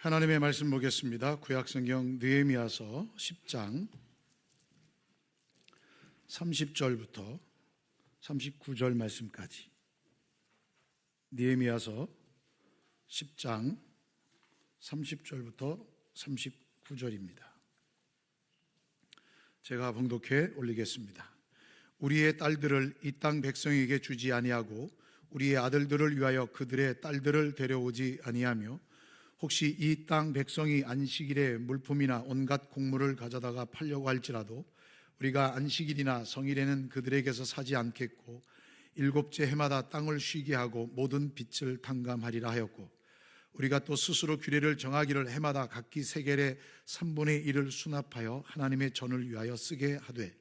하나님의 말씀 보겠습니다. 구약성경 느헤미야서 10장 30절부터 39절 말씀까지. 느헤미야서 10장 30절부터 39절입니다. 제가 봉독해 올리겠습니다. 우리의 딸들을 이 땅 백성에게 주지 아니하고 우리의 아들들을 위하여 그들의 딸들을 데려오지 아니하며 혹시 이 땅 백성이 안식일에 물품이나 온갖 곡물을 가져다가 팔려고 할지라도 우리가 안식일이나 성일에는 그들에게서 사지 않겠고 일곱째 해마다 땅을 쉬게 하고 모든 빚을 탕감하리라 하였고, 우리가 또 스스로 규례를 정하기를 해마다 각기 세겔의 3분의 1을 수납하여 하나님의 전을 위하여 쓰게 하되,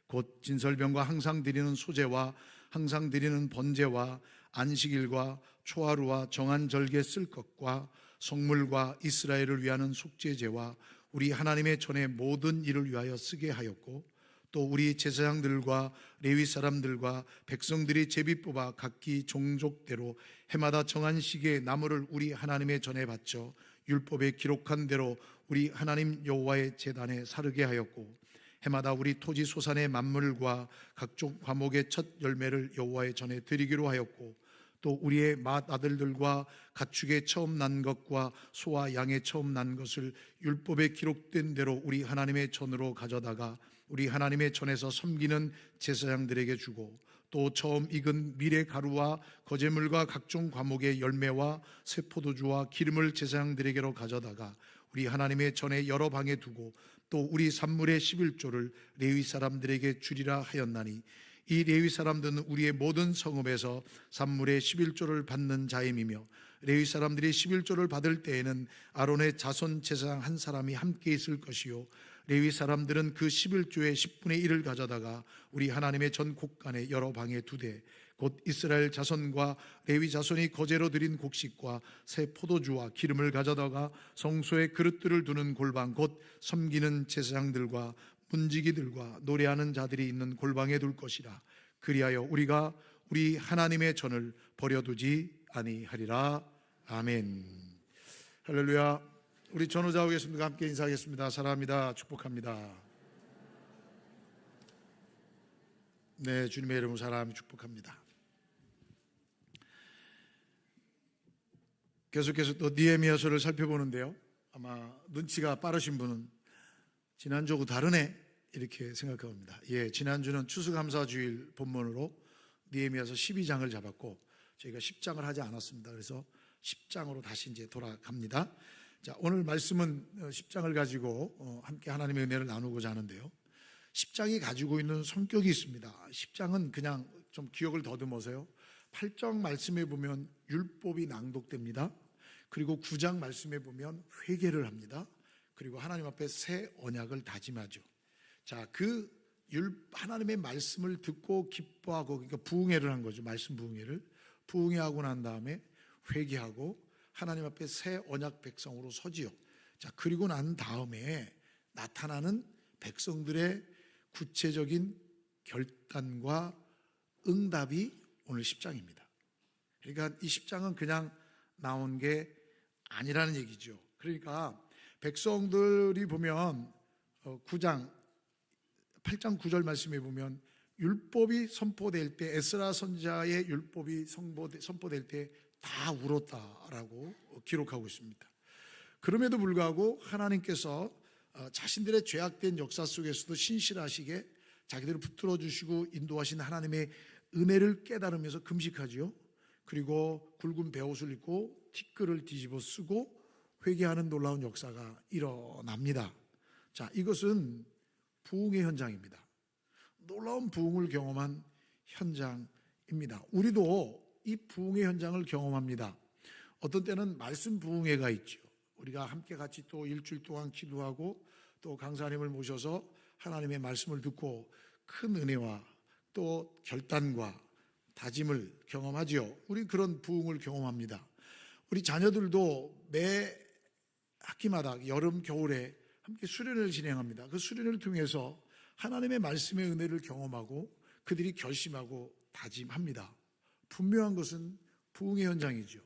곧 진설병과 항상 드리는 소제와 항상 드리는 번제와 안식일과 초하루와 정한 절개 쓸 것과 성물과 이스라엘을 위하는 속죄제와 우리 하나님의 전의 모든 일을 위하여 쓰게 하였고, 또 우리 제사장들과 레위 사람들과 백성들이 제비 뽑아 각기 종족대로 해마다 정한 시기에 나무를 우리 하나님의 전에 바쳐 율법에 기록한 대로 우리 하나님 여호와의 제단에 사르게 하였고, 해마다 우리 토지 소산의 만물과 각종 과목의 첫 열매를 여호와의 전에 드리기로 하였고, 또 우리의 맏아들들과 가축의 처음 난 것과 소와 양의 처음 난 것을 율법에 기록된 대로 우리 하나님의 전으로 가져다가 우리 하나님의 전에서 섬기는 제사장들에게 주고, 또 처음 익은 밀의 가루와 거제물과 각종 과목의 열매와 새 포도주와 기름을 제사장들에게로 가져다가 우리 하나님의 전에 여러 방에 두고, 또 우리 산물의 11조를 레위 사람들에게 주리라 하였나니, 이 레위 사람들은 우리의 모든 성읍에서 산물의 11조를 받는 자임이며, 레위 사람들이 11조를 받을 때에는 아론의 자손 제사장 한 사람이 함께 있을 것이요, 레위 사람들은 그 11조의 10분의 1을 가져다가 우리 하나님의 전 곳간에 여러 방에 두되, 곧 이스라엘 자손과 레위 자손이 거제로 드린 곡식과 새 포도주와 기름을 가져다가 성소에 그릇들을 두는 골방, 곧 섬기는 제사장들과 문지기들과 노래하는 자들이 있는 골방에 둘 것이라. 그리하여 우리가 우리 하나님의 전을 버려두지 아니하리라. 아멘. 할렐루야. 우리 전우자 오겠습니다. 함께 인사하겠습니다. 사랑합니다. 축복합니다. 네, 주님의 이름으로 사랑하며 축복합니다. 계속해서 또 느헤미야서를 살펴보는데요, 아마 눈치가 빠르신 분은 지난주하고 다르네 이렇게 생각합니다. 지난주는 추수감사주일 본문으로 느헤미야서 12장을 잡았고 저희가 10장을 하지 않았습니다. 그래서 10장으로 다시 이제 돌아갑니다. 자, 오늘 말씀은 10장을 가지고 함께 하나님의 은혜를 나누고자 하는데요, 10장이 가지고 있는 성격이 있습니다. 10장은 그냥 좀 기억을 더듬어서요, 8장 말씀에 보면 율법이 낭독됩니다. 그리고 9장 말씀에 보면 회개를 합니다. 그리고 하나님 앞에 새 언약을 다짐하죠. 자, 하나님의 말씀을 듣고 기뻐하고, 그러니까 부흥회를 한 거죠. 말씀 부흥회하고 난 다음에 회개하고 하나님 앞에 새 언약 백성으로 서지요. 자, 그리고 난 다음에 나타나는 백성들의 구체적인 결단과 응답이 오늘 10장입니다. 그러니까 이 10장은 그냥 나온 게 아니라는 얘기죠. 그러니까 백성들이 보면 8장 9절 말씀에 보면 율법이 선포될 때, 에스라 선지자의 율법이 선포될 때 다 울었다라고 기록하고 있습니다. 그럼에도 불구하고 하나님께서 자신들의 죄악된 역사 속에서도 신실하시게 자기들을 붙들어 주시고 인도하신 하나님의 은혜를 깨달으면서 금식하지요. 그리고 굵은 베옷을 입고 티끌을 뒤집어 쓰고 회개하는 놀라운 역사가 일어납니다. 자, 이것은 부흥의 현장입니다. 놀라운 부흥을 경험한 현장입니다. 우리도 이 부흥의 현장을 경험합니다. 어떤 때는 말씀 부흥회가 있죠. 우리가 함께 같이 또 일주일 동안 기도하고 또 강사님을 모셔서 하나님의 말씀을 듣고 큰 은혜와 또 결단과 다짐을 경험하지요. 우리 그런 부흥을 경험합니다. 우리 자녀들도 매 학기마다 여름, 겨울에 함께 수련을 진행합니다. 그 수련을 통해서 하나님의 말씀의 은혜를 경험하고 그들이 결심하고 다짐합니다. 분명한 것은 부흥의 현장이죠.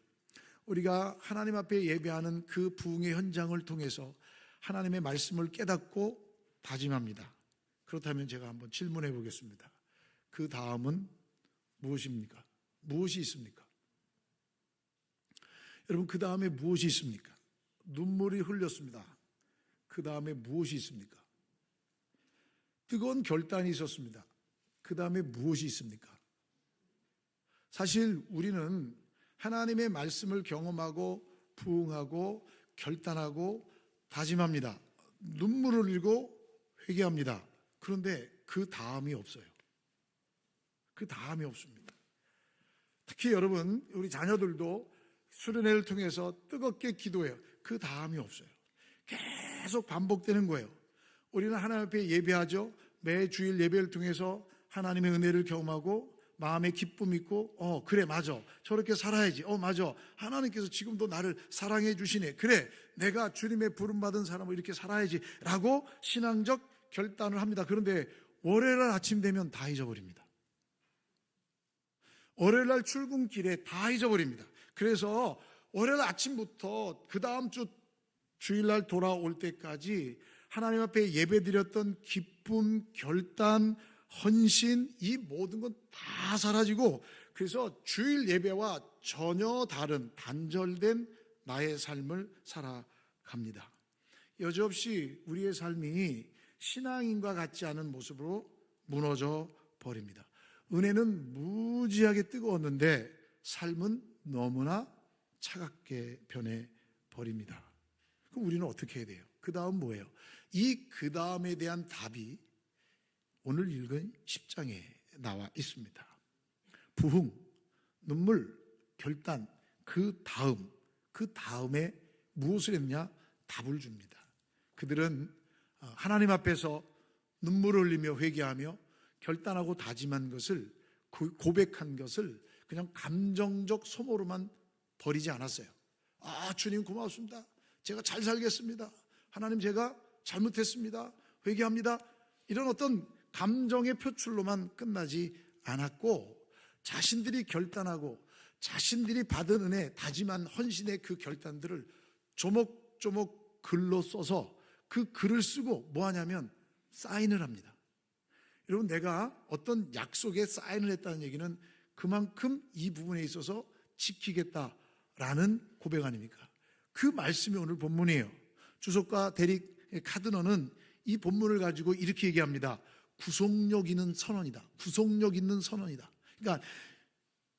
우리가 하나님 앞에 예배하는 그 부흥의 현장을 통해서 하나님의 말씀을 깨닫고 다짐합니다. 그렇다면 제가 한번 질문해 보겠습니다. 그 다음은 무엇입니까? 무엇이 있습니까? 여러분, 그 다음에 무엇이 있습니까? 눈물이 흘렸습니다. 그 다음에 무엇이 있습니까? 뜨거운 결단이 있었습니다. 그 다음에 무엇이 있습니까? 사실 우리는 하나님의 말씀을 경험하고 부응하고 결단하고 다짐합니다. 눈물을 흘리고 회개합니다. 그런데 그 다음이 없어요. 그 다음이 없습니다. 특히 여러분, 우리 자녀들도 수련회를 통해서 뜨겁게 기도해요. 그 다음이 없어요. 계속 반복되는 거예요. 우리는 하나님 앞에 예배하죠. 매 주일 예배를 통해서 하나님의 은혜를 경험하고 마음의 기쁨 있고 그래 맞아 저렇게 살아야지 맞아 하나님께서 지금도 나를 사랑해 주시네 그래 내가 주님의 부름받은 사람으로 이렇게 살아야지 라고 신앙적 결단을 합니다. 그런데 월요일날 아침 되면 다 잊어버립니다. 월요일날 출근길에 다 잊어버립니다. 그래서 월요일 아침부터 그 다음 주 주일날 돌아올 때까지 하나님 앞에 예배드렸던 기쁨, 결단, 헌신 이 모든 건 다 사라지고 그래서 주일 예배와 전혀 다른 단절된 나의 삶을 살아갑니다. 여지없이 우리의 삶이 신앙인과 같지 않은 모습으로 무너져 버립니다. 은혜는 무지하게 뜨거웠는데 삶은 너무나 차갑게 변해 버립니다. 그럼 우리는 어떻게 해야 돼요? 그 다음 뭐예요? 이 그 다음에 대한 답이 오늘 읽은 10장에 나와 있습니다. 부흥, 눈물, 결단, 그 다음에 무엇을 했냐? 답을 줍니다. 그들은 하나님 앞에서 눈물을 흘리며 회개하며 결단하고 다짐한 것을 고백한 것을 그냥 감정적 소모로만 버리지 않았어요. 주님 고맙습니다. 제가 잘 살겠습니다. 하나님 제가 잘못했습니다. 회개합니다. 이런 어떤 감정의 표출로만 끝나지 않았고 자신들이 결단하고 자신들이 받은 은혜, 다짐한 헌신의 그 결단들을 조목조목 글로 써서 그 글을 쓰고 뭐 하냐면 사인을 합니다. 여러분, 내가 어떤 약속에 사인을 했다는 얘기는 그만큼 이 부분에 있어서 지키겠다라는 고백 아닙니까? 그 말씀이 오늘 본문이에요. 주석가 데릭 카드너는 이 본문을 가지고 이렇게 얘기합니다. 구속력 있는 선언이다. 구속력 있는 선언이다. 그러니까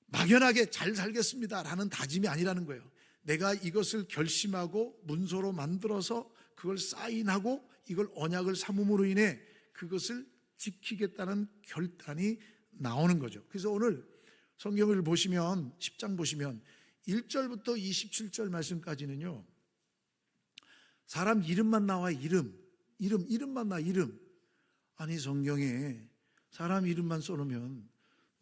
막연하게 잘 살겠습니다라는 다짐이 아니라는 거예요. 내가 이것을 결심하고 문서로 만들어서 그걸 사인하고 이걸 언약을 삼음으로 인해 그것을 지키겠다는 결단이 나오는 거죠. 그래서 오늘 성경을 보시면 10장 보시면 1절부터 27절 말씀까지는요. 사람 이름만 나와 이름만 나와 이름. 아니 성경에 사람 이름만 써놓으면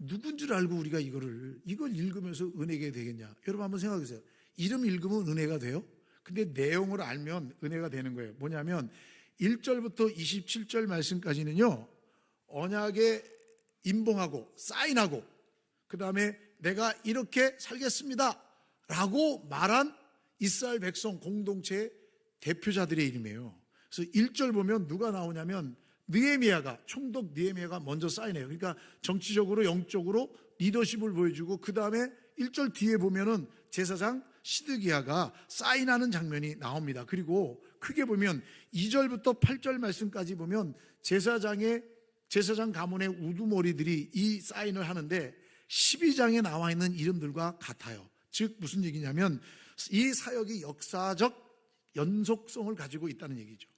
누군 줄 알고 우리가 이걸 읽으면서 은혜가 되겠냐? 여러분 한번 생각해 보세요. 이름 읽으면 은혜가 돼요? 근데 내용을 알면 은혜가 되는 거예요. 뭐냐면 1절부터 27절 말씀까지는요. 언약에 임봉하고 사인하고 그 다음에 내가 이렇게 살겠습니다 라고 말한 이스라엘 백성 공동체의 대표자들의 이름이에요. 그래서 1절 보면 누가 나오냐면 느헤미야가 총독 느헤미야가 먼저 사인해요. 그러니까 정치적으로 영적으로 리더십을 보여주고 그 다음에 1절 뒤에 보면은 제사장 시드기야가 사인하는 장면이 나옵니다. 그리고 크게 보면 2절부터 8절 말씀까지 보면 제사장 가문의 우두머리들이 이 사인을 하는데 12장에 나와 있는 이름들과 같아요. 즉 무슨 얘기냐면 이 사역이 역사적 연속성을 가지고 있다는 얘기죠.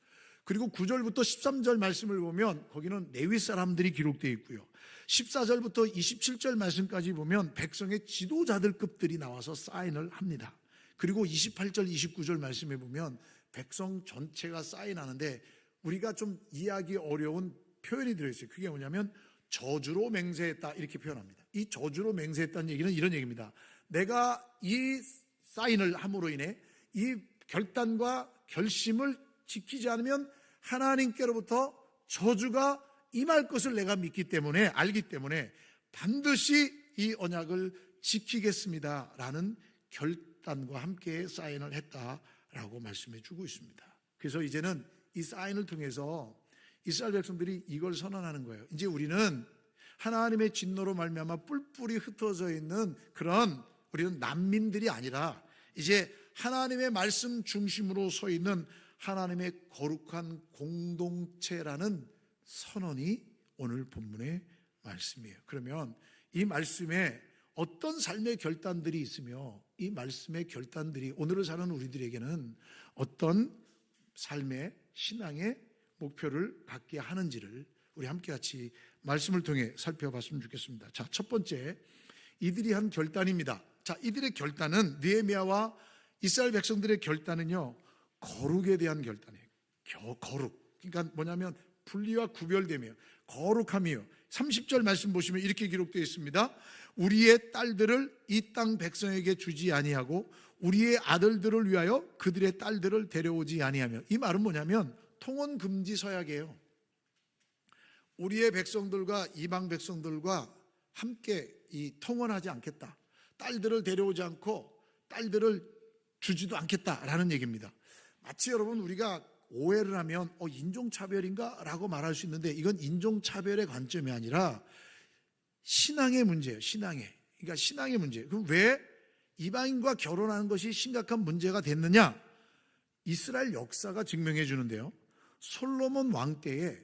그리고 9절부터 13절 말씀을 보면 거기는 레위 사람들이 기록되어 있고요. 14절부터 27절 말씀까지 보면 백성의 지도자들급들이 나와서 사인을 합니다. 그리고 28절, 29절 말씀에 보면 백성 전체가 사인하는데 우리가 좀 이해하기 어려운 표현이 들어있어요. 그게 뭐냐면 저주로 맹세했다 이렇게 표현합니다. 이 저주로 맹세했다는 얘기는 이런 얘기입니다. 내가 이 사인을 함으로 인해 이 결단과 결심을 지키지 않으면 하나님께로부터 저주가 임할 것을 내가 믿기 때문에 알기 때문에 반드시 이 언약을 지키겠습니다라는 결단과 함께 사인을 했다라고 말씀해 주고 있습니다. 그래서 이제는 이 사인을 통해서 이스라엘 백성들이 이걸 선언하는 거예요. 이제 우리는 하나님의 진노로 말미암아 뿔뿔이 흩어져 있는 그런 우리는 난민들이 아니라 이제 하나님의 말씀 중심으로 서 있는 하나님의 거룩한 공동체라는 선언이 오늘 본문의 말씀이에요. 그러면 이 말씀에 어떤 삶의 결단들이 있으며 이 말씀의 결단들이 오늘을 사는 우리들에게는 어떤 삶의 신앙의 목표를 갖게 하는지를 우리 함께 같이 말씀을 통해 살펴봤으면 좋겠습니다. 자, 첫 번째, 이들이 한 결단입니다. 자, 이들의 결단은 느헤미야와 이스라엘 백성들의 결단은요, 거룩에 대한 결단이에요. 거룩. 그러니까 뭐냐면 분리와 구별되며 거룩함이요. 30절 말씀 보시면 이렇게 기록되어 있습니다. 우리의 딸들을 이 땅 백성에게 주지 아니하고 우리의 아들들을 위하여 그들의 딸들을 데려오지 아니하며. 이 말은 뭐냐면 통혼 금지 서약이에요. 우리의 백성들과 이방 백성들과 함께 이 통혼하지 않겠다. 딸들을 데려오지 않고 딸들을 주지도 않겠다라는 얘기입니다. 마치 여러분 우리가 오해를 하면 인종차별인가? 라고 말할 수 있는데 이건 인종차별의 관점이 아니라 신앙의 문제예요. 그러니까 신앙의 문제. 그럼 왜 이방인과 결혼하는 것이 심각한 문제가 됐느냐? 이스라엘 역사가 증명해 주는데요. 솔로몬 왕 때에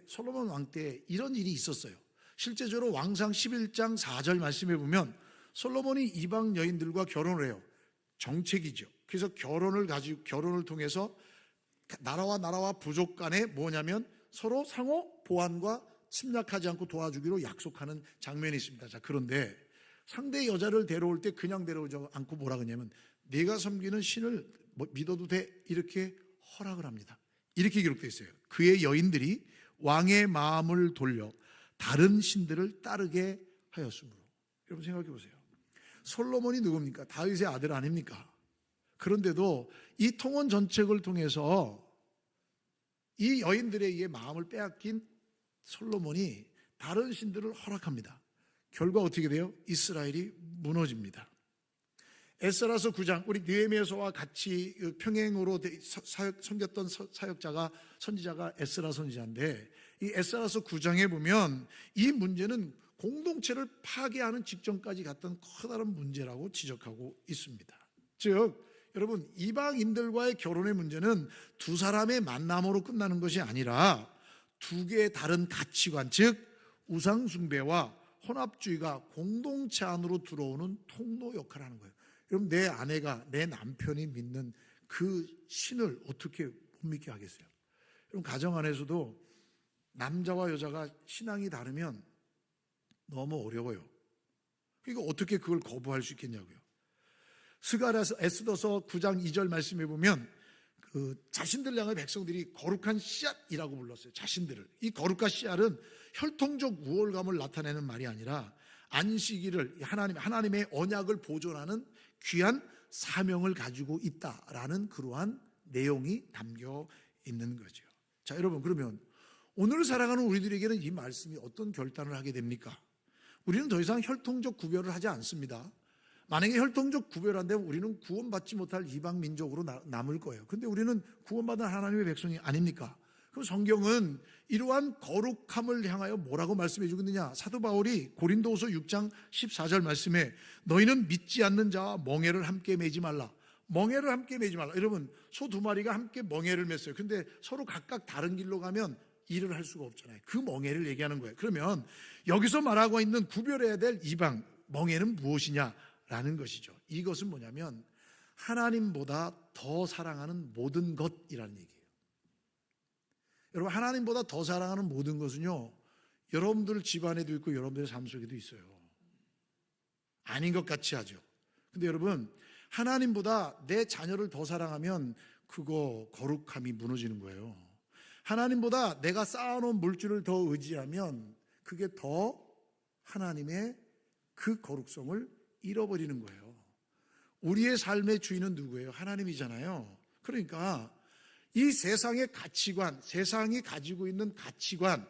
이런 일이 있었어요. 실제적으로 왕상 11장 4절 말씀해 보면 솔로몬이 이방 여인들과 결혼을 해요. 정책이죠. 그래서 결혼을 통해서 나라와 부족 간에 뭐냐면 서로 상호 보완과 침략하지 않고 도와주기로 약속하는 장면이 있습니다. 자, 그런데 상대 여자를 데려올 때 그냥 데려오지 않고 뭐라 그러냐면 네가 섬기는 신을 믿어도 돼 이렇게 허락을 합니다. 이렇게 기록되어 있어요. 그의 여인들이 왕의 마음을 돌려 다른 신들을 따르게 하였으므로. 여러분 생각해 보세요. 솔로몬이 누굽니까? 다윗의 아들 아닙니까? 그런데도 이 통혼 전책을 통해서 이 여인들에 의해 마음을 빼앗긴 솔로몬이 다른 신들을 허락합니다. 결과 어떻게 돼요? 이스라엘이 무너집니다. 에스라서 9장, 우리 느헤미야서와 같이 평행으로 섬겼던 선지자가 에스라 선지자인데 이 에스라서 9장에 보면 이 문제는 공동체를 파괴하는 직전까지 갔던 커다란 문제라고 지적하고 있습니다. 즉 여러분 이방인들과의 결혼의 문제는 두 사람의 만남으로 끝나는 것이 아니라 두 개의 다른 가치관, 즉 우상숭배와 혼합주의가 공동체 안으로 들어오는 통로 역할을 하는 거예요. 여러분 내 아내가 내 남편이 믿는 그 신을 어떻게 못 믿게 하겠어요? 여러분 가정 안에서도 남자와 여자가 신앙이 다르면 너무 어려워요. 그러니까 어떻게 그걸 거부할 수 있겠냐고요. 스가랴서 에스더서 9장 2절 말씀해 보면 자신들 향해 백성들이 거룩한 씨앗이라고 불렀어요. 자신들을. 이 거룩한 씨앗은 혈통적 우월감을 나타내는 말이 아니라 안식일을 하나님의 언약을 보존하는 귀한 사명을 가지고 있다라는 그러한 내용이 담겨 있는 거죠. 자, 여러분 그러면 오늘 살아가는 우리들에게는 이 말씀이 어떤 결단을 하게 됩니까? 우리는 더 이상 혈통적 구별을 하지 않습니다. 만약에 혈통적 구별한다면 우리는 구원받지 못할 이방 민족으로 남을 거예요. 그런데 우리는 구원받은 하나님의 백성이 아닙니까? 그럼 성경은 이러한 거룩함을 향하여 뭐라고 말씀해 주고 있느냐? 사도 바울이 고린도후서 6장 14절 말씀에 너희는 믿지 않는 자와 멍에를 함께 매지 말라. 멍에를 함께 매지 말라. 여러분 소 두 마리가 함께 멍에를 맸어요. 근데 서로 각각 다른 길로 가면 일을 할 수가 없잖아요. 그 멍에를 얘기하는 거예요. 그러면 여기서 말하고 있는 구별해야 될 이방 멍에는 무엇이냐라는 것이죠. 이것은 뭐냐면 하나님보다 더 사랑하는 모든 것이라는 얘기예요. 여러분 하나님보다 더 사랑하는 모든 것은요 여러분들 집안에도 있고 여러분들의 삶 속에도 있어요. 아닌 것 같이 하죠. 근데 여러분 하나님보다 내 자녀를 더 사랑하면 그거 거룩함이 무너지는 거예요. 하나님보다 내가 쌓아놓은 물질을 더 의지하면 그게 더 하나님의 그 거룩성을 잃어버리는 거예요. 우리의 삶의 주인은 누구예요? 하나님이잖아요. 그러니까 이 세상의 가치관, 세상이 가지고 있는 가치관,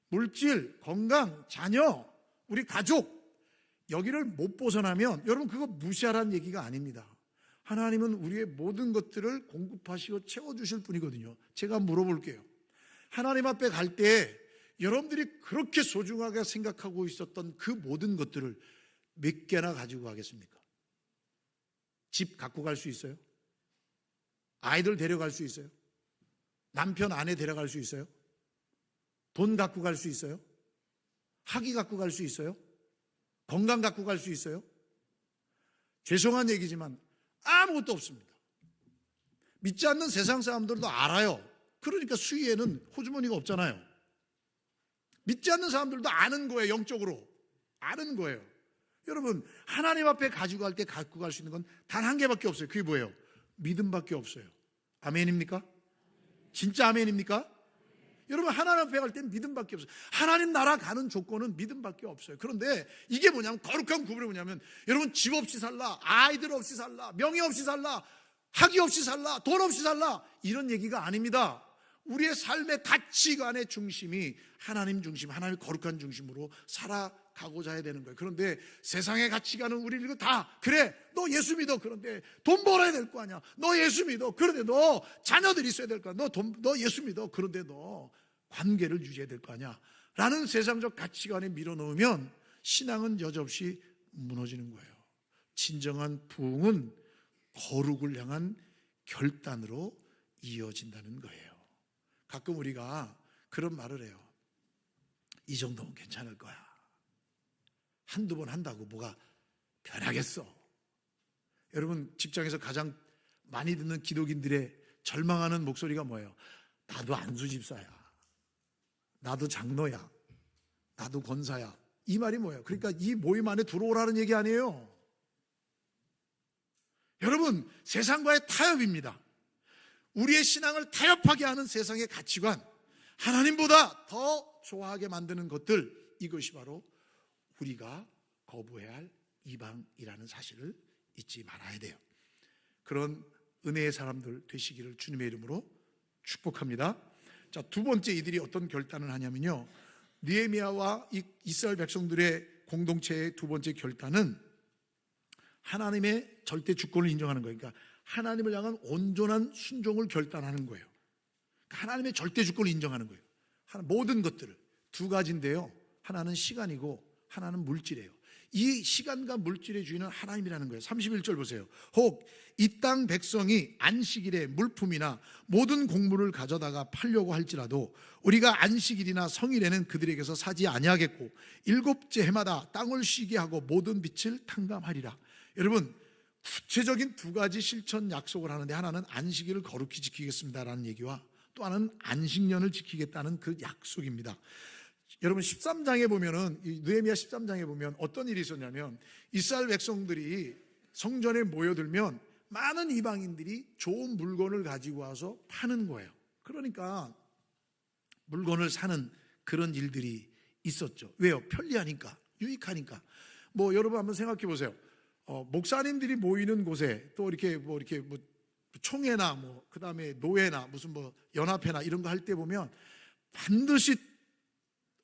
물질, 건강, 자녀, 우리 가족 여기를 못 벗어나면 여러분 그거 무시하라는 얘기가 아닙니다. 하나님은 우리의 모든 것들을 공급하시고 채워주실 분이거든요. 제가 물어볼게요. 하나님 앞에 갈 때 여러분들이 그렇게 소중하게 생각하고 있었던 그 모든 것들을 몇 개나 가지고 가겠습니까? 집 갖고 갈 수 있어요? 아이들 데려갈 수 있어요? 남편 아내 데려갈 수 있어요? 돈 갖고 갈 수 있어요? 학위 갖고 갈 수 있어요? 건강 갖고 갈 수 있어요? 죄송한 얘기지만 아무것도 없습니다. 믿지 않는 세상 사람들도 알아요. 그러니까 수위에는 호주머니가 없잖아요. 믿지 않는 사람들도 아는 거예요. 영적으로 아는 거예요. 여러분, 하나님 앞에 가지고 갈 때 갖고 갈 수 있는 건 단 한 개밖에 없어요. 그게 뭐예요? 믿음밖에 없어요. 아멘입니까? 진짜 아멘입니까? 여러분, 하나님 앞에 갈 때 믿음밖에 없어요. 하나님 나라 가는 조건은 믿음밖에 없어요. 그런데 이게 뭐냐면, 거룩한 구별이 뭐냐면, 여러분 집 없이 살라, 아이들 없이 살라, 명예 없이 살라, 학위 없이 살라, 돈 없이 살라, 이런 얘기가 아닙니다. 우리의 삶의 가치관의 중심이 하나님 중심, 하나님의 거룩한 중심으로 살아가고자 해야 되는 거예요. 그런데 세상의 가치관은 우리를 이거 다, 그래 너 예수 믿어, 그런데 돈 벌어야 될 거 아니야. 너 예수 믿어, 그런데 너 자녀들 있어야 될 거 아니야. 너 예수 믿어, 그런데 너 관계를 유지해야 될 거 아니야 라는 세상적 가치관에 밀어넣으면 신앙은 여지없이 무너지는 거예요. 진정한 부흥은 거룩을 향한 결단으로 이어진다는 거예요. 가끔 우리가 그런 말을 해요. 이 정도면 괜찮을 거야. 한두 번 한다고 뭐가 변하겠어. 여러분, 직장에서 가장 많이 듣는 기독인들의 절망하는 목소리가 뭐예요? 나도 안수 집사야, 나도 장로야, 나도 권사야. 이 말이 뭐예요? 그러니까 이 모임 안에 들어오라는 얘기 아니에요. 여러분, 세상과의 타협입니다. 우리의 신앙을 타협하게 하는 세상의 가치관, 하나님보다 더 좋아하게 만드는 것들, 이것이 바로 우리가 거부해야 할 이방이라는 사실을 잊지 말아야 돼요. 그런 은혜의 사람들 되시기를 주님의 이름으로 축복합니다. 자, 두 번째 이들이 어떤 결단을 하냐면요, 느헤미야와 이스라엘 백성들의 공동체의 두 번째 결단은 하나님의 절대 주권을 인정하는 거예요. 그러니까 하나님을 향한 온전한 순종을 결단하는 거예요. 하나님의 절대 주권을 인정하는 거예요. 모든 것들을. 두 가지인데요, 하나는 시간이고 하나는 물질이에요. 이 시간과 물질의 주인은 하나님이라는 거예요. 31절 보세요. 혹 이 땅 백성이 안식일에 물품이나 모든 곡물을 가져다가 팔려고 할지라도 우리가 안식일이나 성일에는 그들에게서 사지 아니하겠고 일곱째 해마다 땅을 쉬게 하고 모든 빛을 탕감하리라. 여러분, 구체적인 두 가지 실천 약속을 하는데, 하나는 안식일을 거룩히 지키겠습니다라는 얘기와 또 하나는 안식년을 지키겠다는 그 약속입니다. 여러분, 13장에 보면은, 느헤미야 13장에 보면 어떤 일이 있었냐면, 이스라엘 백성들이 성전에 모여들면 많은 이방인들이 좋은 물건을 가지고 와서 파는 거예요. 그러니까 물건을 사는 그런 일들이 있었죠. 왜요? 편리하니까, 유익하니까. 뭐 여러분 한번 생각해 보세요. 목사님들이 모이는 곳에 또 이렇게 총회나 그다음에 노회나 무슨 연합회나 이런 거 할 때 보면 반드시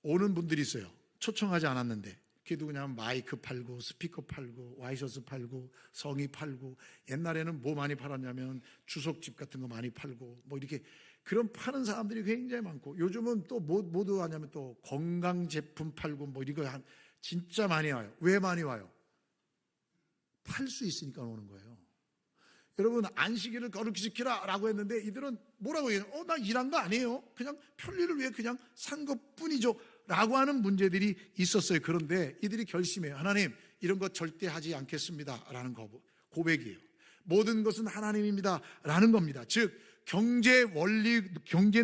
오는 분들이 있어요. 초청하지 않았는데. 그래도 그냥 마이크 팔고 스피커 팔고 와이셔츠 팔고 성의 팔고, 옛날에는 뭐 많이 팔았냐면 주석집 같은 거 많이 팔고 이렇게 그런 파는 사람들이 굉장히 많고, 요즘은 또 뭐도 하냐면 또 건강 제품 팔고 이거 진짜 많이 와요. 왜 많이 와요? 팔 수 있으니까 오는 거예요. 여러분, 안식일을 거룩히 지키라 라고 했는데 이들은 뭐라고 해요? 나 일한 거 아니에요. 그냥 편리를 위해 그냥 산 것뿐이죠 라고 하는 문제들이 있었어요. 그런데 이들이 결심해요. 하나님, 이런 것 절대 하지 않겠습니다 라는 고백이에요. 모든 것은 하나님입니다 라는 겁니다. 즉, 경제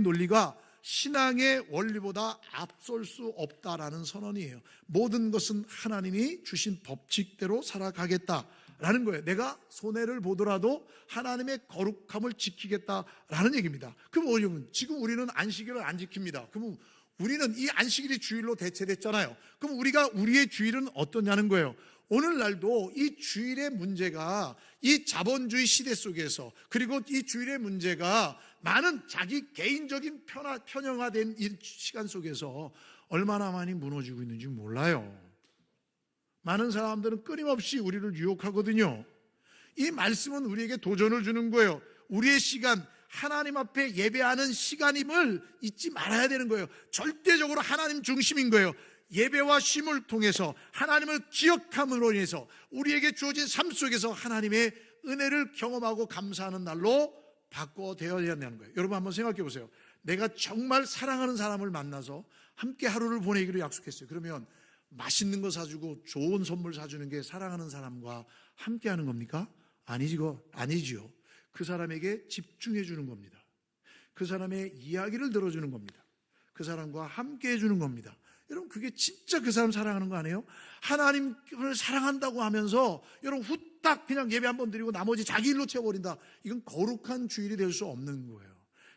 논리가 신앙의 원리보다 앞설 수 없다라는 선언이에요. 모든 것은 하나님이 주신 법칙대로 살아가겠다라는 거예요. 내가 손해를 보더라도 하나님의 거룩함을 지키겠다라는 얘기입니다. 그럼 지금 우리는 안식일을 안 지킵니다. 그럼 우리는 이 안식일이 주일로 대체됐잖아요. 그럼 우리의 주일은 어떠냐는 거예요. 오늘날도 이 주일의 문제가 이 자본주의 시대 속에서, 그리고 이 주일의 문제가 많은 자기 개인적인 편형화된 이 시간 속에서 얼마나 많이 무너지고 있는지 몰라요. 많은 사람들은 끊임없이 우리를 유혹하거든요. 이 말씀은 우리에게 도전을 주는 거예요. 우리의 시간, 하나님 앞에 예배하는 시간임을 잊지 말아야 되는 거예요. 절대적으로 하나님 중심인 거예요. 예배와 쉼을 통해서 하나님을 기억함으로 인해서 우리에게 주어진 삶 속에서 하나님의 은혜를 경험하고 감사하는 날로 바꿔되어야 한다는 거예요. 여러분 한번 생각해 보세요. 내가 정말 사랑하는 사람을 만나서 함께 하루를 보내기로 약속했어요. 그러면 맛있는 거 사주고 좋은 선물 사주는 게 사랑하는 사람과 함께 하는 겁니까? 아니지요. 그 사람에게 집중해 주는 겁니다. 그 사람의 이야기를 들어주는 겁니다. 그 사람과 함께 해주는 겁니다. 여러분, 그게 진짜 그 사람 사랑하는 거 아니에요? 하나님을 사랑한다고 하면서 여러분 후딱 그냥 예배 한번 드리고 나머지 자기 일로 채워버린다. 이건 거룩한 주일이 될 수 없는 거예요.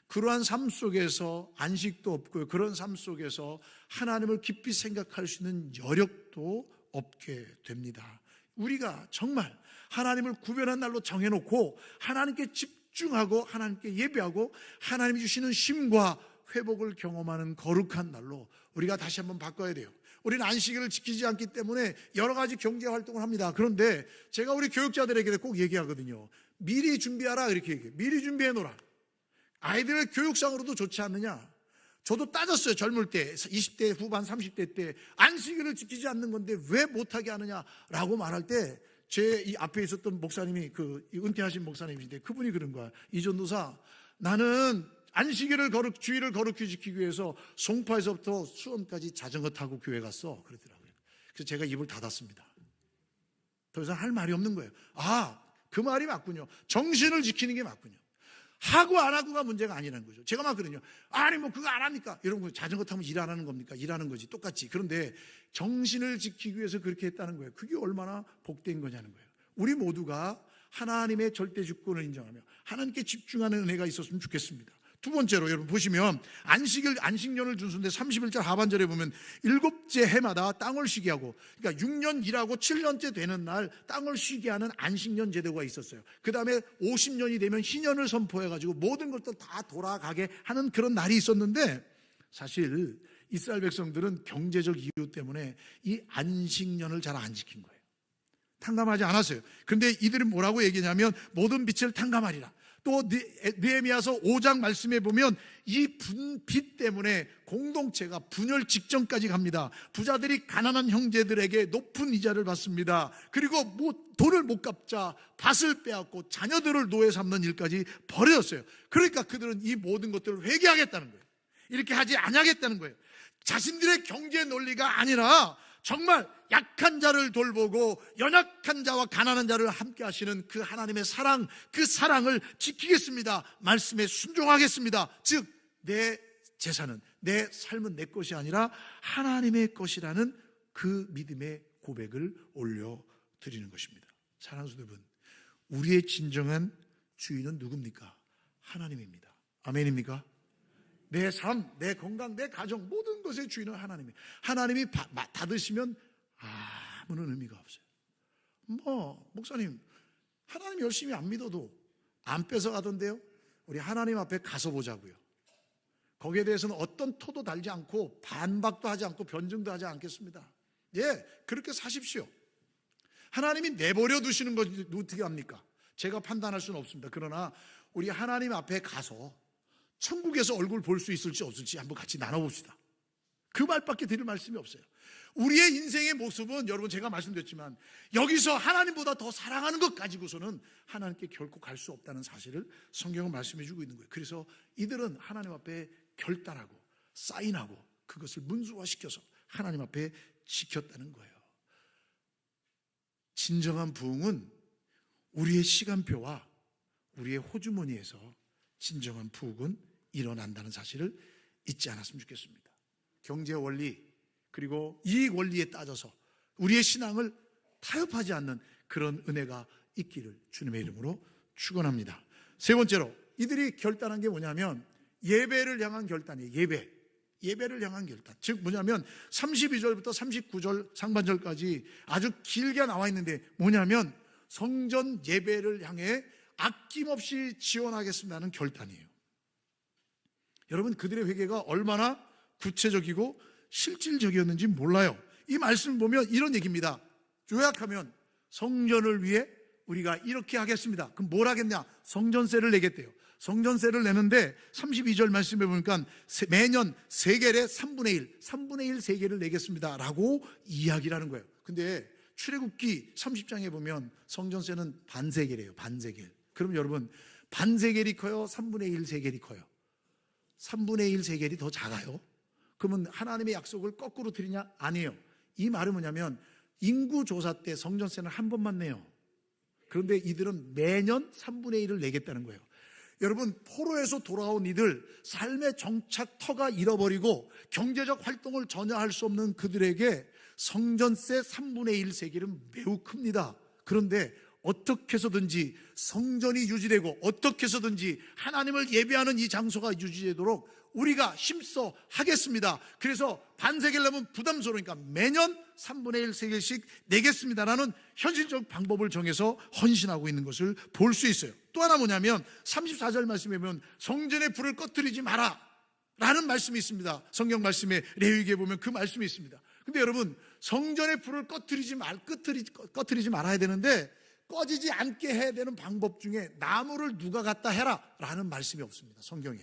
그러한 삶 속에서 안식도 없고요, 그런 삶 속에서 하나님을 깊이 생각할 수 있는 여력도 없게 됩니다. 우리가 정말 하나님을 구별한 날로 정해놓고 하나님께 집중하고 하나님께 예배하고 하나님이 주시는 쉼과 회복을 경험하는 거룩한 날로 우리가 다시 한번 바꿔야 돼요. 우리는 안식일을 지키지 않기 때문에 여러 가지 경제 활동을 합니다. 그런데 제가 우리 교육자들에게 꼭 얘기하거든요. 미리 준비하라, 이렇게 얘기해요. 미리 준비해놓으라. 아이들의 교육상으로도 좋지 않느냐. 저도 따졌어요. 젊을 때 20대 후반 30대 때 안식일을 지키지 않는 건데 왜 못하게 하느냐라고 말할 때 제 이 앞에 있었던 목사님이 은퇴하신 목사님이신데 그분이 그런 거야. 이 전도사, 나는 안식일을 주일을 거룩히 지키기 위해서 송파에서부터 수원까지 자전거 타고 교회 갔어, 그러더라고요. 그래서 제가 입을 닫았습니다. 더 이상 할 말이 없는 거예요. 그 말이 맞군요. 정신을 지키는 게 맞군요. 하고 안 하고가 문제가 아니라는 거죠. 제가 맞거든요. 아니 뭐 그거 안 합니까? 이런 거 자전거 타면 일 안 하는 겁니까? 일하는 거지, 똑같이. 그런데 정신을 지키기 위해서 그렇게 했다는 거예요. 그게 얼마나 복된 거냐는 거예요. 우리 모두가 하나님의 절대 주권을 인정하며 하나님께 집중하는 은혜가 있었으면 좋겠습니다. 두 번째로 여러분 보시면 안식년을 준수인데 31절 하반절에 보면 7째 해마다 땅을 쉬게 하고, 그러니까 6년 일하고 7년째 되는 날 땅을 쉬게 하는 안식년 제도가 있었어요. 그 다음에 50년이 되면 희년을 선포해가지고 모든 것들 다 돌아가게 하는 그런 날이 있었는데, 사실 이스라엘 백성들은 경제적 이유 때문에 이 안식년을 잘 안 지킨 거예요. 탕감하지 않았어요. 그런데 이들은 뭐라고 얘기냐면 모든 빛을 탕감하리라. 또 느헤미야서 5장 말씀에 보면 이 빚 때문에 공동체가 분열 직전까지 갑니다. 부자들이 가난한 형제들에게 높은 이자를 받습니다. 그리고 돈을 못 갚자 밭을 빼앗고 자녀들을 노예 삼는 일까지 벌어졌어요. 그러니까 그들은 이 모든 것들을 회개하겠다는 거예요. 이렇게 하지 않겠다는 거예요. 자신들의 경제 논리가 아니라 정말 약한 자를 돌보고 연약한 자와 가난한 자를 함께 하시는 그 하나님의 사랑, 그 사랑을 지키겠습니다. 말씀에 순종하겠습니다. 즉 내 재산은, 내 삶은 내 것이 아니라 하나님의 것이라는 그 믿음의 고백을 올려드리는 것입니다. 사랑하는 성도 여러분, 우리의 진정한 주인은 누굽니까? 하나님입니다. 아멘입니까? 내 삶, 내 건강, 내 가정, 모든 것의 주인은 하나님이에요. 하나님이 닫으시면 아무런 의미가 없어요. 목사님, 하나님 열심히 안 믿어도 안 뺏어가던데요? 우리 하나님 앞에 가서 보자고요. 거기에 대해서는 어떤 토도 달지 않고 반박도 하지 않고 변증도 하지 않겠습니다. 그렇게 사십시오. 하나님이 내버려 두시는 것 어떻게 합니까? 제가 판단할 수는 없습니다. 그러나 우리 하나님 앞에 가서 천국에서 얼굴 볼 수 있을지 없을지 한번 같이 나눠봅시다. 그 말밖에 드릴 말씀이 없어요. 우리의 인생의 모습은 여러분 제가 말씀드렸지만 여기서 하나님보다 더 사랑하는 것 가지고서는 하나님께 결코 갈 수 없다는 사실을 성경은 말씀해 주고 있는 거예요. 그래서 이들은 하나님 앞에 결단하고 사인하고 그것을 문수화시켜서 하나님 앞에 지켰다는 거예요. 진정한 부흥은 우리의 시간표와 우리의 호주머니에서 진정한 부흥은 일어난다는 사실을 잊지 않았으면 좋겠습니다. 경제 원리 그리고 이익 원리에 따져서 우리의 신앙을 타협하지 않는 그런 은혜가 있기를 주님의 이름으로 축원합니다. 세 번째로 이들이 결단한 게 뭐냐면 예배를 향한 결단이에요. 예배를 향한 결단. 즉 뭐냐면 32절부터 39절 상반절까지 아주 길게 나와 있는데 뭐냐면 성전 예배를 향해 아낌없이 지원하겠습니다는 결단이에요. 여러분, 그들의 회개가 얼마나 구체적이고 실질적이었는지 몰라요. 이 말씀을 보면 이런 얘기입니다. 요약하면 성전을 위해 우리가 이렇게 하겠습니다. 그럼 뭘 하겠냐? 성전세를 내겠대요. 성전세를 내는데 32절 말씀해 보니까 매년 세겔의 3분의 1 세겔을 내겠습니다 라고 이야기를 하는 거예요. 근데 출애굽기 30장에 보면 성전세는 반세겔이에요. 반세겔. 그럼 여러분, 반세겔이 커요? 3분의 1 세겔이 커요? 3분의 1 세겔이 더 작아요? 그러면 하나님의 약속을 거꾸로 드리냐? 아니에요. 이 말은 뭐냐면 인구조사 때 성전세는 한 번만 내요. 그런데 이들은 매년 3분의 1을 내겠다는 거예요. 여러분, 포로에서 돌아온 이들, 삶의 정착터가 잃어버리고 경제적 활동을 전혀 할 수 없는 그들에게 성전세 3분의 1 세겔은 매우 큽니다. 그런데 어떻게 해서든지 성전이 유지되고 어떻게 해서든지 하나님을 예배하는 이 장소가 유지되도록 우리가 힘써 하겠습니다. 그래서 반세겔 내면 부담스러우니까 매년 3분의 1 세겔씩 내겠습니다라는 현실적 방법을 정해서 헌신하고 있는 것을 볼 수 있어요. 또 하나 뭐냐면 34절 말씀에 보면 성전의 불을 꺼뜨리지 마라 라는 말씀이 있습니다. 성경 말씀에 레위기에 보면 그 말씀이 있습니다. 근데 여러분, 성전의 불을 꺼뜨리지 말아야 되는데 꺼지지 않게 해야 되는 방법 중에 나무를 누가 갖다 해라 라는 말씀이 없습니다. 성경에.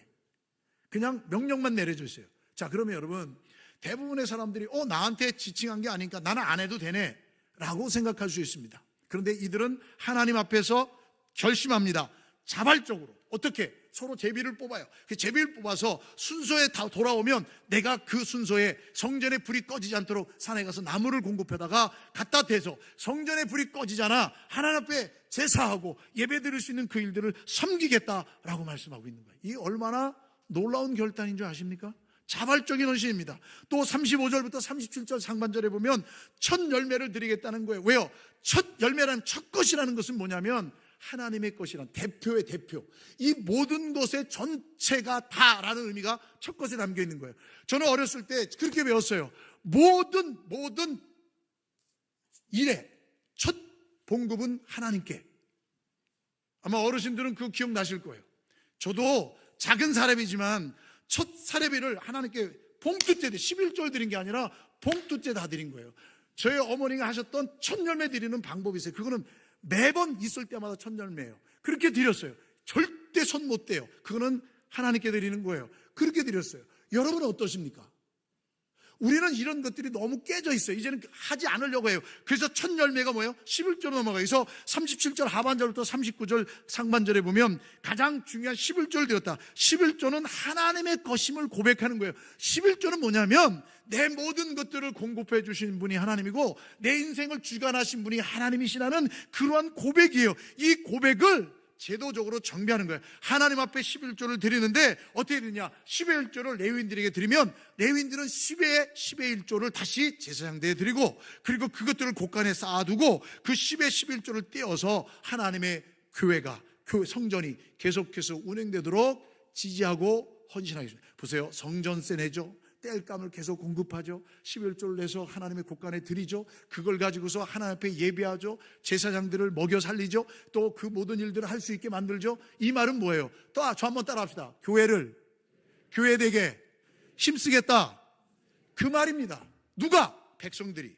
그냥 명령만 내려져 있어요. 자, 그러면 여러분, 대부분의 사람들이 나한테 지칭한 게 아니니까 나는 안 해도 되네 라고 생각할 수 있습니다. 그런데 이들은 하나님 앞에서 결심합니다. 자발적으로. 어떻게? 서로 제비를 뽑아요. 그 제비를 뽑아서 순서에 다 돌아오면 내가 그 순서에 성전의 불이 꺼지지 않도록 산에 가서 나무를 공급하다가 갖다 대서 성전의 불이 꺼지잖아, 하나님 앞에 제사하고 예배 드릴 수 있는 그 일들을 섬기겠다라고 말씀하고 있는 거예요. 이게 얼마나 놀라운 결단인 줄 아십니까? 자발적인 헌신입니다. 또 35절부터 37절 상반절에 보면 첫 열매를 드리겠다는 거예요. 왜요? 첫 열매라는 첫 것이라는 것은 뭐냐면 하나님의 것이란 대표의 대표, 이 모든 것의 전체가 다라는 의미가 첫 것에 담겨 있는 거예요. 저는 어렸을 때 그렇게 배웠어요. 모든 일의 첫 봉급은 하나님께. 아마 어르신들은 그 기억나실 거예요. 저도 작은 사례비지만 첫 사례비를 하나님께 봉투째 11절 드린 게 아니라 봉투째 다 드린 거예요. 저희 어머니가 하셨던 첫 열매 드리는 방법이 있어요. 그거는 매번 있을 때마다 첫 열매예요. 그렇게 드렸어요. 절대 손 못 대요. 그거는 하나님께 드리는 거예요. 그렇게 드렸어요. 여러분은 어떠십니까? 우리는 이런 것들이 너무 깨져 있어요. 이제는 하지 않으려고 해요. 그래서 첫 열매가 뭐예요? 11절 넘어가요. 그래서 37절 하반절부터 39절 상반절에 보면 가장 중요한 11절 드렸다. 11절은 하나님의 것임을 고백하는 거예요. 11절은 뭐냐면 내 모든 것들을 공급해 주신 분이 하나님이고 내 인생을 주관하신 분이 하나님이시라는 그러한 고백이에요. 이 고백을 제도적으로 정비하는 거예요. 하나님 앞에 11조를 드리는데 어떻게 드리냐? 10의 1조를 레위인들에게 드리면 레위인들은 10의 1조를 다시 제사장대에 드리고, 그리고 그것들을 곳간에 쌓아두고 그 10의 11조를 떼어서 하나님의 교회가, 성전이 계속해서 운행되도록 지지하고 헌신하겠습니다. 보세요. 성전세 내죠. 땔감을 계속 공급하죠. 11조를 내서 하나님의 곳간에 드리죠. 그걸 가지고서 하나님 앞에 예배하죠. 제사장들을 먹여 살리죠. 또 그 모든 일들을 할 수 있게 만들죠. 이 말은 뭐예요? 저 한번 따라 합시다. 교회되게 힘쓰겠다, 그 말입니다. 누가? 백성들이.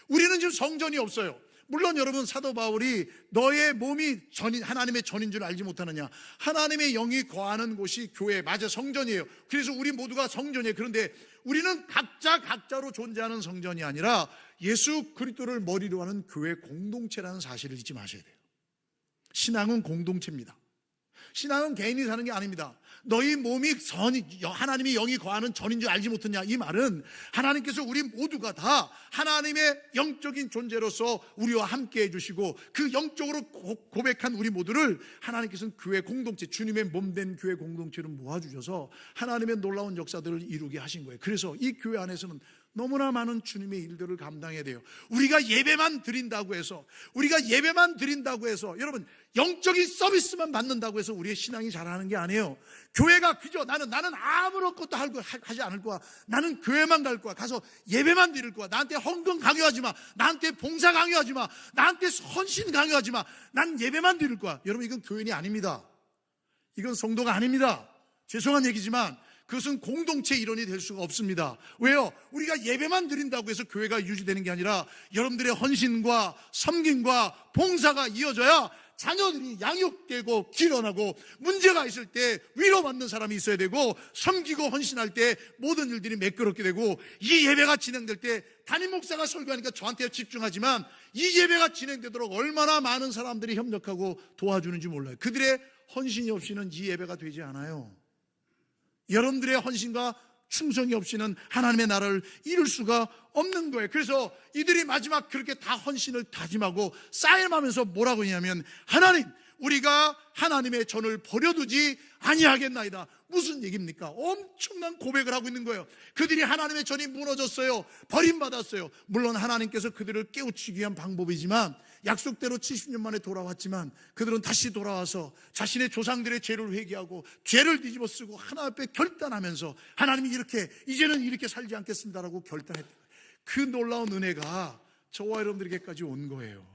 우리는 지금 성전이 없어요. 물론 여러분, 사도 바울이 너의 몸이 하나님의 전인 줄 알지 못하느냐, 하나님의 영이 거하는 곳이 교회, 맞아, 성전이에요. 그래서 우리 모두가 성전이에요. 그런데 우리는 각자로 존재하는 성전이 아니라 예수 그리스도를 머리로 하는 교회 공동체라는 사실을 잊지 마셔야 돼요. 신앙은 공동체입니다. 신앙은 개인이 사는 게 아닙니다. 너희 몸이 하나님의 영이 거하는 전인 줄 알지 못했냐, 이 말은 하나님께서 우리 모두가 다 하나님의 영적인 존재로서 우리와 함께 해주시고 그 영적으로 고백한 우리 모두를 하나님께서는 교회 공동체, 주님의 몸된 교회 공동체로 모아주셔서 하나님의 놀라운 역사들을 이루게 하신 거예요. 그래서 이 교회 안에서는 너무나 많은 주님의 일들을 감당해야 돼요. 우리가 예배만 드린다고 해서 여러분, 영적인 서비스만 받는다고 해서 우리의 신앙이 자라는 게 아니에요. 교회가 그저 나는 아무것도 하지 않을 거야. 나는 교회만 갈 거야. 가서 예배만 드릴 거야. 나한테 헌금 강요하지 마. 나한테 봉사 강요하지 마. 나한테 헌신 강요하지 마. 난 예배만 드릴 거야. 여러분, 이건 교인이 아닙니다. 이건 성도가 아닙니다. 죄송한 얘기지만 그것은 공동체 일원이 될 수가 없습니다. 왜요? 우리가 예배만 드린다고 해서 교회가 유지되는 게 아니라 여러분들의 헌신과 섬김과 봉사가 이어져야 자녀들이 양육되고 길어나고 문제가 있을 때 위로받는 사람이 있어야 되고 섬기고 헌신할 때 모든 일들이 매끄럽게 되고 이 예배가 진행될 때 담임 목사가 설교하니까 저한테 집중하지만 이 예배가 진행되도록 얼마나 많은 사람들이 협력하고 도와주는지 몰라요. 그들의 헌신이 없이는 이 예배가 되지 않아요. 여러분들의 헌신과 충성이 없이는 하나님의 나라를 이룰 수가 없는 거예요. 그래서 이들이 마지막 그렇게 다 헌신을 다짐하고 싸임하면서 뭐라고 하냐면 하나님, 우리가 하나님의 전을 버려두지 아니하겠나이다. 무슨 얘기입니까? 엄청난 고백을 하고 있는 거예요. 그들이 하나님의 전이 무너졌어요. 버림받았어요. 물론 하나님께서 그들을 깨우치기 위한 방법이지만 약속대로 70년 만에 돌아왔지만 그들은 다시 돌아와서 자신의 조상들의 죄를 회개하고 죄를 뒤집어 쓰고 하나님 앞에 결단하면서 하나님이 이렇게 이제는 이렇게 살지 않겠습니다라고 결단했다. 그 놀라운 은혜가 저와 여러분들에게까지 온 거예요.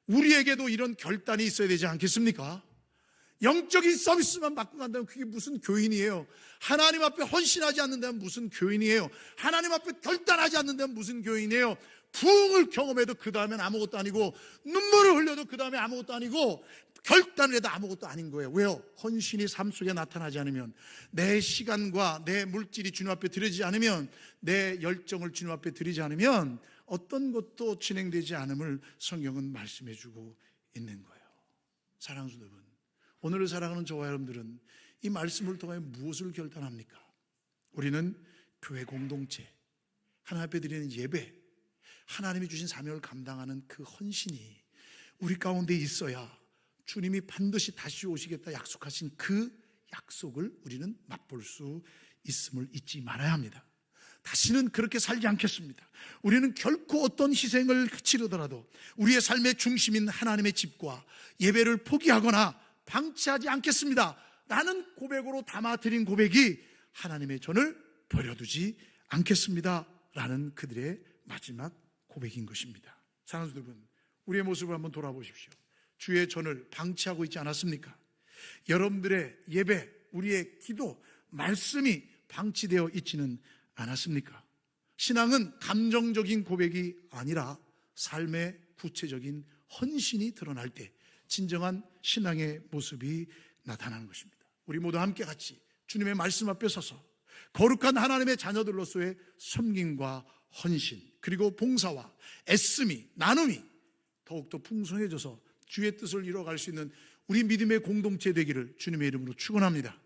우리에게도 이런 결단이 있어야 되지 않겠습니까? 영적인 서비스만 받고 간다면 그게 무슨 교인이에요? 하나님 앞에 헌신하지 않는다면 무슨 교인이에요? 하나님 앞에 결단하지 않는다면 무슨 교인이에요? 부흥을 경험해도 그 다음엔 아무것도 아니고 눈물을 흘려도 그 다음에 아무것도 아니고 결단을 해도 아무것도 아닌 거예요. 왜요? 헌신이 삶 속에 나타나지 않으면, 내 시간과 내 물질이 주님 앞에 드리지 않으면, 내 열정을 주님 앞에 드리지 않으면 어떤 것도 진행되지 않음을 성경은 말씀해 주고 있는 거예요. 사랑하는 여러분, 오늘을 살아가는 저와 여러분들은 이 말씀을 통해 무엇을 결단합니까? 우리는 교회 공동체, 하나님 앞에 드리는 예배, 하나님이 주신 사명을 감당하는 그 헌신이 우리 가운데 있어야 주님이 반드시 다시 오시겠다 약속하신 그 약속을 우리는 맛볼 수 있음을 잊지 말아야 합니다. 다시는 그렇게 살지 않겠습니다. 우리는 결코 어떤 희생을 치르더라도 우리의 삶의 중심인 하나님의 집과 예배를 포기하거나 방치하지 않겠습니다 라는 고백으로 담아드린 고백이 하나님의 전을 버려두지 않겠습니다 라는 그들의 마지막 고백인 것입니다. 사랑하는 여러분, 우리의 모습을 한번 돌아보십시오. 주의 전을 방치하고 있지 않았습니까? 여러분들의 예배, 우리의 기도, 말씀이 방치되어 있지는 않았습니까? 신앙은 감정적인 고백이 아니라 삶의 구체적인 헌신이 드러날 때 진정한 신앙의 모습이 나타나는 것입니다. 우리 모두 함께 같이 주님의 말씀 앞에 서서 거룩한 하나님의 자녀들로서의 섬김과 헌신, 그리고 봉사와 애씀이, 나눔이 더욱더 풍성해져서 주의 뜻을 이뤄갈 수 있는 우리 믿음의 공동체 되기를 주님의 이름으로 축원합니다.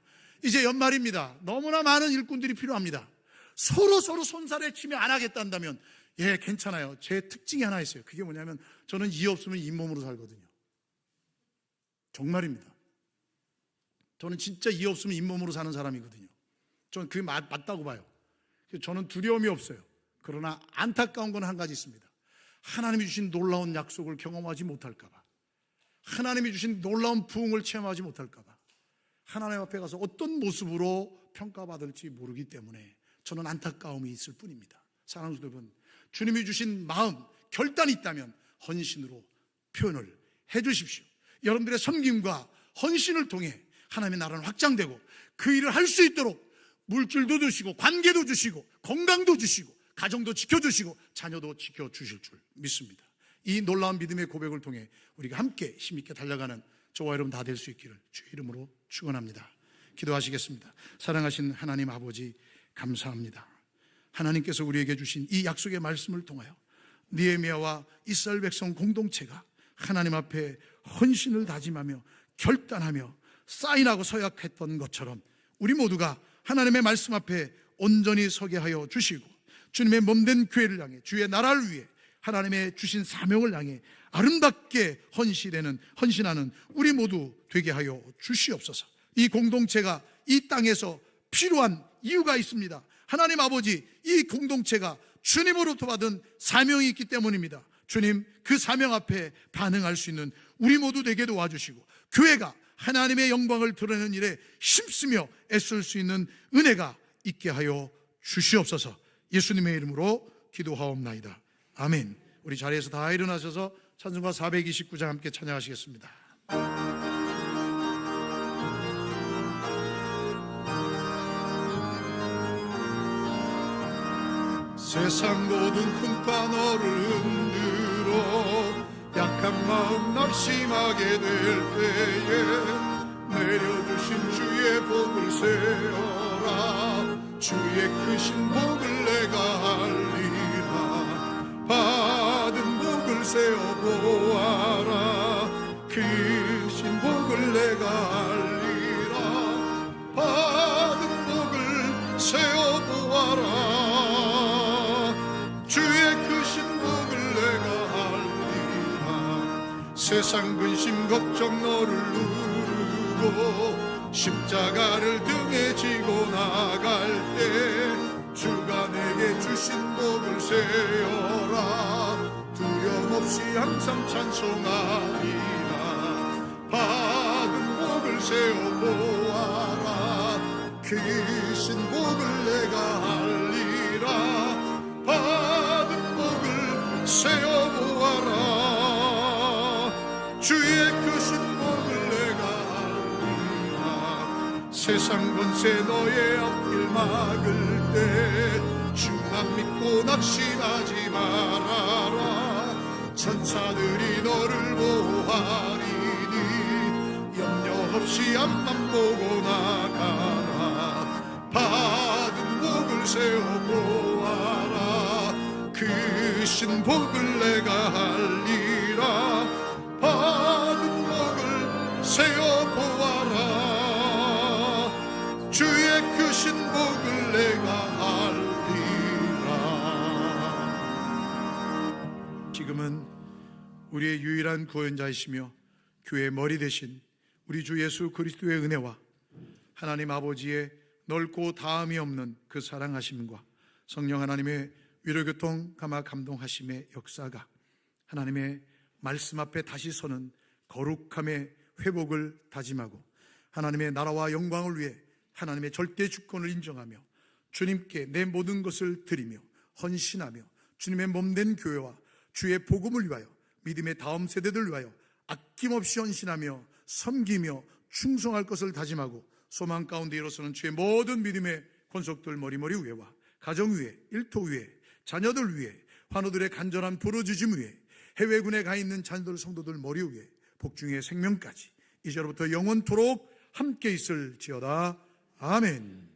이제 연말입니다. 너무나 많은 일꾼들이 필요합니다. 서로 손살에 치며 안 하겠다면 예, 괜찮아요. 제 특징이 하나 있어요. 그게 뭐냐면 저는 이 없으면 잇몸으로 살거든요. 정말입니다. 저는 진짜 이 없으면 잇몸으로 사는 사람이거든요. 저는 그게 맞다고 봐요. 저는 두려움이 없어요. 그러나 안타까운 건 한 가지 있습니다. 하나님이 주신 놀라운 약속을 경험하지 못할까 봐, 하나님이 주신 놀라운 부흥을 체험하지 못할까 봐, 하나님 앞에 가서 어떤 모습으로 평가받을지 모르기 때문에 저는 안타까움이 있을 뿐입니다. 사랑하는 여러분, 주님이 주신 마음, 결단이 있다면 헌신으로 표현을 해 주십시오. 여러분들의 섬김과 헌신을 통해 하나님의 나라는 확장되고 그 일을 할 수 있도록 물질도 주시고 관계도 주시고 건강도 주시고 가정도 지켜주시고 자녀도 지켜주실 줄 믿습니다. 이 놀라운 믿음의 고백을 통해 우리가 함께 힘있게 달려가는 저와 여러분 다 될 수 있기를 주의 이름으로 축원합니다. 기도하시겠습니다. 사랑하신 하나님 아버지, 감사합니다. 하나님께서 우리에게 주신 이 약속의 말씀을 통하여 느헤미야와 이스라엘 백성 공동체가 하나님 앞에 헌신을 다짐하며 결단하며 사인하고 서약했던 것처럼 우리 모두가 하나님의 말씀 앞에 온전히 서게 하여 주시고 주님의 몸된 교회를 향해 주의 나라를 위해 하나님의 주신 사명을 향해 아름답게 헌신하는 우리 모두 되게 하여 주시옵소서. 이 공동체가 이 땅에서 필요한 이유가 있습니다. 하나님 아버지, 이 공동체가 주님으로부터 받은 사명이 있기 때문입니다. 주님, 그 사명 앞에 반응할 수 있는 우리 모두 되게 도와주시고 교회가 하나님의 영광을 드러내는 일에 힘쓰며 애쓸 수 있는 은혜가 있게 하여 주시옵소서. 예수님의 이름으로 기도하옵나이다. 아멘. 우리 자리에서 다 일어나셔서 찬송가 429장 함께 찬양하시겠습니다. 세상 모든 풍파 너를 흔들어 약한 마음 낙심하게 될 때에 내려주신 주의 복을 세어라. 주의 크신 복을 내가 알리라. 받은 복을 세어 보아라. 크신 복을 내가 알리라. 받은 복을 세어 보아라. 주의 크신 복을 내가 알리라. 세상 근심 걱정 너를 누르고 십자가를 등에 지고 나갈 때 주가 내게 주신 복을 세어라. 두려움 없이 항상 찬송하리라. 받은 복을 세어 보아라. 크신 복을 내가 알리라. 받은 복을 세어 보아라. 주의 크신 복을 내가 알리라. 세상 권세 너의 앞길 막을 때 주만 믿고 낙심하지 말아라. 천사들이 너를 보호하리니 염려 없이 앞만 보고 나가라. 받은 복을 세워 보아라. 크신 복을 내가 알리라. 받은 복을 세워 보아라. 주의 크신 복을 내가 알리라. 지금은 우리의 유일한 구원자이시며 교회의 머리 되신 우리 주 예수 그리스도의 은혜와 하나님 아버지의 넓고 다함이 없는 그 사랑하심과 성령 하나님의 위로교통 감화 감동하심의 역사가 하나님의 말씀 앞에 다시 서는 거룩함의 회복을 다짐하고 하나님의 나라와 영광을 위해 하나님의 절대 주권을 인정하며 주님께 내 모든 것을 드리며 헌신하며 주님의 몸된 교회와 주의 복음을 위하여 믿음의 다음 세대들을 위하여 아낌없이 헌신하며 섬기며 충성할 것을 다짐하고 소망 가운데 일어서는 주의 모든 믿음의 권속들 머리머리 위에와 가정 위에 일터 위에 자녀들 위에 환우들의 간절한 부르짖음 위에 해외군에 가 있는 자녀들 성도들 머리 위에 복중의 생명까지 이제로부터 영원토록 함께 있을지어다. 아멘.